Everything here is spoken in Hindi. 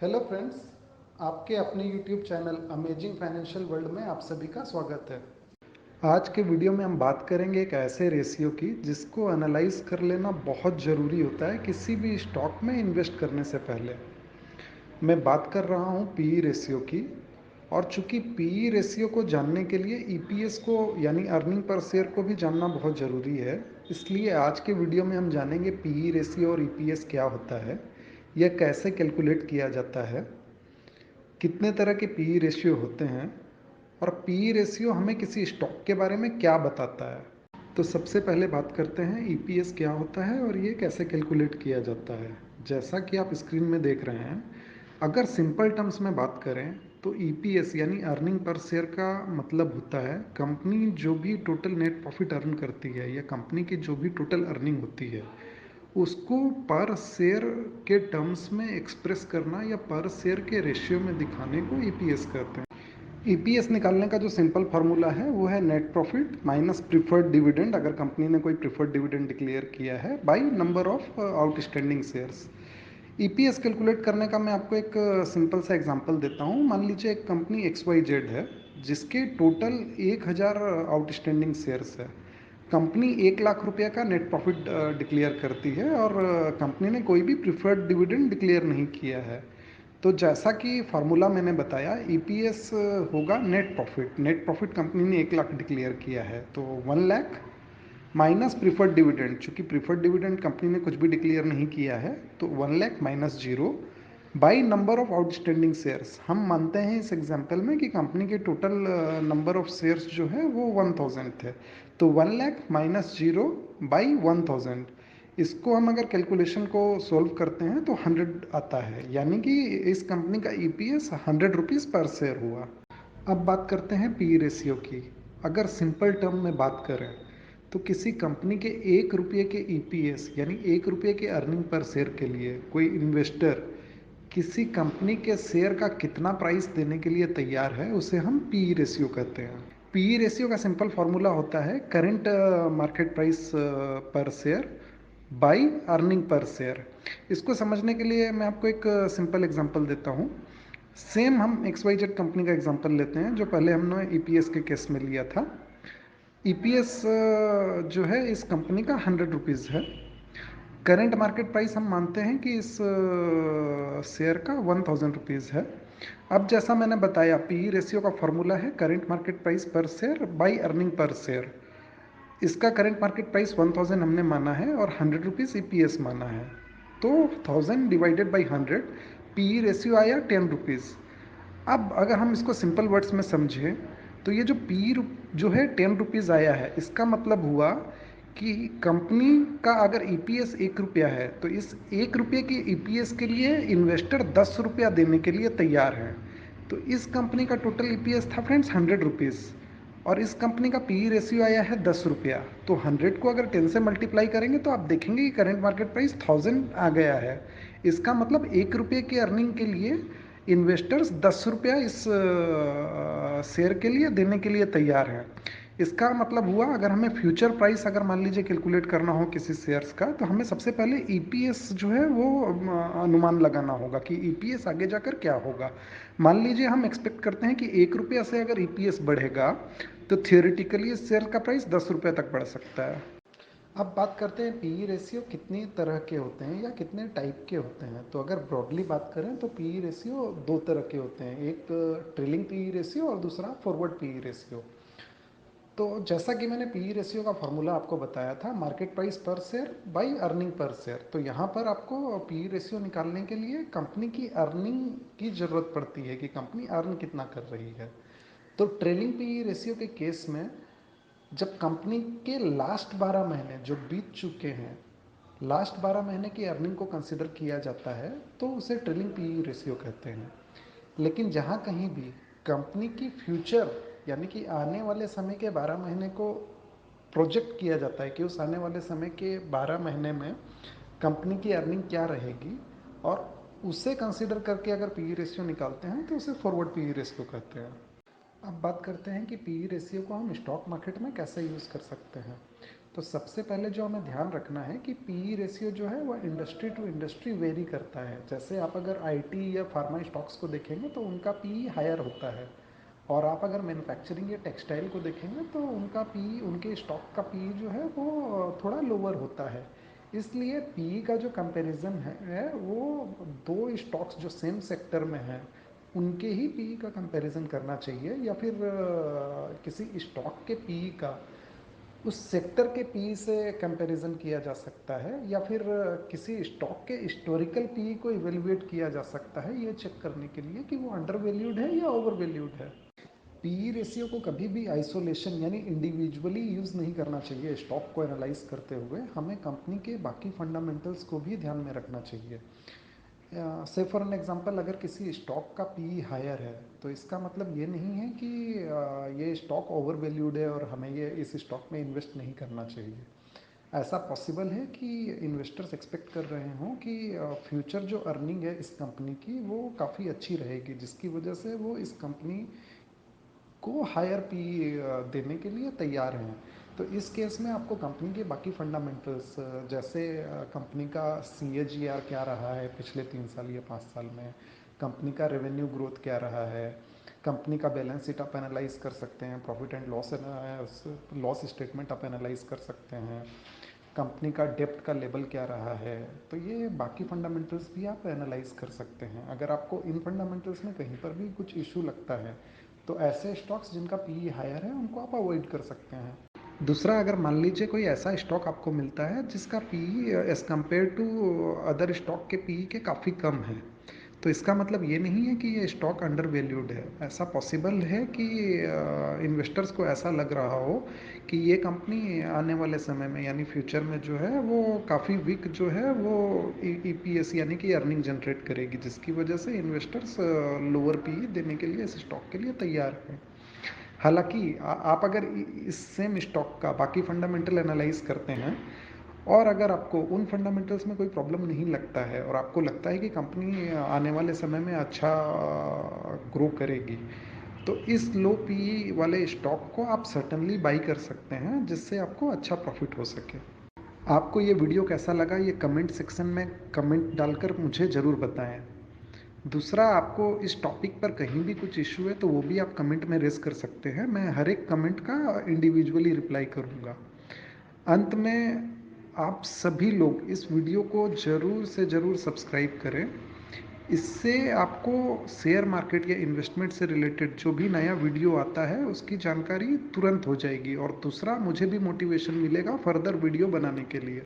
हेलो फ्रेंड्स, आपके अपने YouTube channel amazing financial world में आप सभी का स्वागत है। आज के वीडियो में हम बात करेंगे एक ऐसे रेशियो की जिसको एनालाइज कर लेना बहुत ज़रूरी होता है किसी भी स्टॉक में इन्वेस्ट करने से पहले। मैं बात कर रहा हूँ पीई रेशियो की। और चूंकि पीई रेशियो को जानने के लिए ईपीएस को यानी अर्निंग पर शेयर को भी जानना बहुत ज़रूरी है, इसलिए आज के वीडियो में हम जानेंगे पीई रेशियो और ईपीएस क्या होता है, यह कैसे कैलकुलेट किया जाता है, कितने तरह के पीई रेशियो होते हैं और पीई रेशियो हमें किसी स्टॉक के बारे में क्या बताता है। तो सबसे पहले बात करते हैं ईपीएस क्या होता है और ये कैसे कैलकुलेट किया जाता है। जैसा कि आप स्क्रीन में देख रहे हैं, अगर सिंपल टर्म्स में बात करें तो ईपीएस यानी अर्निंग पर शेयर का मतलब होता है कंपनी जो भी टोटल नेट प्रॉफिट अर्न करती है या कंपनी की जो भी टोटल अर्निंग होती है उसको पर शेयर के टर्म्स में एक्सप्रेस करना या पर शेयर के रेशियो में दिखाने को ईपीएस कहते हैं। ईपीएस निकालने का जो सिंपल फार्मूला है वो है net profit minus preferred dividend, अगर कंपनी ने कोई प्रीफर्ड डिविडेंड डिक्लेयर किया है, by number of outstanding shares. EPS calculate करने का मैं आपको एक सिंपल सा एग्जांपल देता हूँ। मान लीजिए एक कंपनी एक्स वाई जेड है जिसके टोटल 1000 आउटस्टैंडिंग शेयर्स है। कंपनी 1 लाख रुपये का नेट प्रॉफिट डिक्लेयर करती है और कंपनी ने कोई भी प्रीफर्ड डिविडेंड डिक्लेयर नहीं किया है। तो जैसा कि फार्मूला मैंने बताया, ईपीएस होगा net profit. Net profit company ने 1 लाख डिक्लेयर किया है तो 1 लाख माइनस प्रीफर्ड डिविडेंड, चूंकि प्रीफर्ड डिविडेंड कंपनी ने कुछ भी डिक्लेयर नहीं किया है तो 1 lakh minus zero by number of outstanding shares. हम मानते हैं इस एग्जांपल में कि कंपनी के टोटल नंबर ऑफ शेयर्स जो है वो 1000 थे, तो 1 लाख माइनस जीरो बाई 1000। इसको हम अगर कैलकुलेशन को सॉल्व करते हैं तो 100 आता है, यानी कि इस कंपनी का ईपीएस 100 रुपीज़ पर शेयर हुआ। अब बात करते हैं पी रेशियो की। अगर सिंपल टर्म में बात करें तो किसी कंपनी के 1 रुपये के ईपीएस यानी 1 रुपये के अर्निंग पर शेयर के लिए कोई इन्वेस्टर किसी कंपनी के शेयर का कितना प्राइस देने के लिए तैयार है उसे हम पी रेशियो कहते हैं। पी रेशियो का सिंपल फार्मूला होता है करेंट मार्केट प्राइस पर share by earning per share. इसको समझने के लिए मैं आपको एक सिंपल एग्जांपल देता हूँ। सेम हम एक्स वाई जेड कंपनी का एग्जांपल लेते हैं जो पहले हमने ईपीएस के केस में लिया था। ईपीएस जो है इस कंपनी का 100 रुपीज़ है। करेंट मार्केट प्राइस हम मानते हैं कि इस शेयर का 1000 रुपीज़ है। अब जैसा मैंने बताया पी रेशियो का फॉर्मूला है करेंट मार्केट प्राइस पर share by earning per share. इसका करेंट मार्केट प्राइस 1000 हमने माना है और 100 रुपीज़ ईपीएस माना है, तो 1000 डिवाइडेड बाई 100, पी रेशियो आया 10 रुपीज़। अब अगर हम इसको सिंपल वर्ड्स में समझें तो ये जो पी जो है 10 रुपीज़ आया है, इसका मतलब हुआ कि कंपनी का अगर ईपीएस 1 रुपया है तो इस 1 रुपये के ईपीएस के लिए इन्वेस्टर 10 रुपया देने के लिए तैयार है। तो इस कंपनी का टोटल ईपीएस था फ्रेंड्स 100 रुपीज़ और इस कंपनी का पी रेशियो आया है 10 रुपया। तो 100 को अगर 10 से मल्टीप्लाई करेंगे तो आप देखेंगे कि करेंट मार्केट प्राइस 1000 आ गया है। इसका मतलब 1 रुपये की अर्निंग के लिए इन्वेस्टर्स 10 रुपया इस शेयर के लिए देने के लिए तैयार हैं। इसका मतलब हुआ अगर हमें फ्यूचर प्राइस अगर मान लीजिए कैलकुलेट करना हो किसी शेयर्स का तो हमें सबसे पहले ईपीएस जो है वो अनुमान लगाना होगा कि ईपीएस आगे जाकर क्या होगा। मान लीजिए हम एक्सपेक्ट करते हैं कि 1 रुपया से अगर ईपीएस बढ़ेगा तो थियोरिटिकली इस शेयर का प्राइस 10 रुपये तक बढ़ सकता है। अब बात करते हैं पीई रेशियो कितनी तरह के होते हैं या कितने टाइप के होते हैं। तो अगर ब्रॉडली बात करें तो पीई रेशियो दो तरह के होते हैं, एक ट्रेलिंग पीई रेशियो और दूसरा फॉरवर्ड पीई रेशियो। तो जैसा कि मैंने पीई रेशियो का फॉर्मूला आपको बताया था मार्केट प्राइस पर share by earning per share, तो यहाँ पर आपको पीई रेशियो निकालने के लिए कंपनी की अर्निंग की ज़रूरत पड़ती है कि कंपनी अर्न कितना कर रही है। तो ट्रेलिंग पीई रेशियो के केस में जब कंपनी के लास्ट 12 महीने जो बीत चुके हैं, लास्ट 12 महीने की अर्निंग को कंसिडर किया जाता है तो उसे ट्रेलिंग पीई रेशियो कहते हैं। लेकिन जहाँ कहीं भी कंपनी की फ्यूचर यानी कि आने वाले समय के 12 महीने को प्रोजेक्ट किया जाता है कि उस आने वाले समय के 12 महीने में कंपनी की अर्निंग क्या रहेगी और उसे कंसिडर करके अगर पीई रेशियो निकालते हैं तो उसे फॉरवर्ड पीई रेशियो कहते हैं। अब बात करते हैं कि पीई रेशियो को हम स्टॉक मार्केट में कैसे यूज़ कर सकते हैं। तो सबसे पहले जो हमें ध्यान रखना है कि पीई रेशियो जो है वह इंडस्ट्री टू इंडस्ट्री वेरी करता है। जैसे आप अगर आईटी या फार्मा स्टॉक्स को देखेंगे तो उनका पीई हायर होता है, और आप अगर मैन्युफैक्चरिंग या टेक्सटाइल को देखेंगे तो उनका पीई, उनके स्टॉक का पीई जो है वो थोड़ा लोअर होता है। इसलिए पीई का जो कंपैरिजन है वो दो स्टॉक्स जो सेम सेक्टर में हैं उनके ही पीई का कंपैरिजन करना चाहिए, या फिर किसी स्टॉक के पीई का उस सेक्टर के पी से कंपैरिजन किया जा सकता है, या फिर किसी स्टॉक के हिस्टोरिकल पी को इवेल्युएट किया जा सकता है ये चेक करने के लिए कि वो अंडर वैल्यूड है या ओवर वैल्यूड है। पी रेशियो को कभी भी आइसोलेशन यानी इंडिविजुअली यूज़ नहीं करना चाहिए। स्टॉक को एनालाइज करते हुए हमें कंपनी के बाकी फंडामेंटल्स को भी ध्यान में रखना चाहिए। से फॉर एन एग्जांपल, अगर किसी स्टॉक का पी हायर है तो इसका मतलब ये नहीं है कि ये स्टॉक ओवर वैल्यूड है और हमें ये इस स्टॉक में इन्वेस्ट नहीं करना चाहिए। ऐसा पॉसिबल है कि इन्वेस्टर्स एक्सपेक्ट कर रहे हों कि फ्यूचर जो अर्निंग है इस कंपनी की वो काफ़ी अच्छी रहेगी, जिसकी वजह से वो इस कंपनी को हायर पी देने के लिए तैयार हैं। तो इस केस में आपको कंपनी के बाकी फंडामेंटल्स, जैसे कंपनी का सी ए जी आर क्या रहा है पिछले 3 साल या 5 साल में, कंपनी का रेवेन्यू ग्रोथ क्या रहा है, कंपनी का बैलेंस शीट आप एनालाइज कर सकते हैं, प्रॉफिट एंड लॉस स्टेटमेंट आप एनालाइज कर सकते हैं, कंपनी का डेप्ट का लेवल क्या रहा है। तो ये बाकी फंडामेंटल्स भी आप एनालाइज कर सकते हैं। अगर आपको इन फंडामेंटल्स में कहीं पर भी कुछ इशू लगता है तो ऐसे स्टॉक्स जिनका पी हायर है उनको आप अवॉइड कर सकते हैं। दूसरा, अगर मान लीजिए कोई ऐसा स्टॉक आपको मिलता है जिसका P as compare to other stock के पी के काफ़ी कम है, तो इसका मतलब ये नहीं है कि ये स्टॉक अंडर वैल्यूड है। ऐसा पॉसिबल है कि इन्वेस्टर्स को ऐसा लग रहा हो कि ये कंपनी आने वाले समय में यानी फ्यूचर में जो है वो काफ़ी वीक जो है वो ई पी एस यानी कि अर्निंग जनरेट करेगी, जिसकी वजह से इन्वेस्टर्स लोअर पी देने के लिए इस स्टॉक के लिए तैयार हैं। हालांकि आप अगर इस सेम स्टॉक का बाकी फंडामेंटल एनालाइज करते हैं और अगर आपको उन फंडामेंटल्स में कोई प्रॉब्लम नहीं लगता है और आपको लगता है कि कंपनी आने वाले समय में अच्छा ग्रो करेगी, तो इस लो पी वाले स्टॉक को आप सर्टनली बाई कर सकते हैं, जिससे आपको अच्छा प्रॉफिट हो सके। आपको ये वीडियो कैसा लगा ये कमेंट सेक्शन में कमेंट डालकर मुझे ज़रूर बताएं। दूसरा, आपको इस टॉपिक पर कहीं भी कुछ इशू है तो वो भी आप कमेंट में रेज कर सकते हैं। मैं हर एक कमेंट का इंडिविजुअली रिप्लाई करूँगा। अंत में, आप सभी लोग इस वीडियो को ज़रूर से ज़रूर सब्सक्राइब करें। इससे आपको शेयर मार्केट या इन्वेस्टमेंट से रिलेटेड जो भी नया वीडियो आता है उसकी जानकारी तुरंत हो जाएगी, और दूसरा, मुझे भी मोटिवेशन मिलेगा फर्दर वीडियो बनाने के लिए।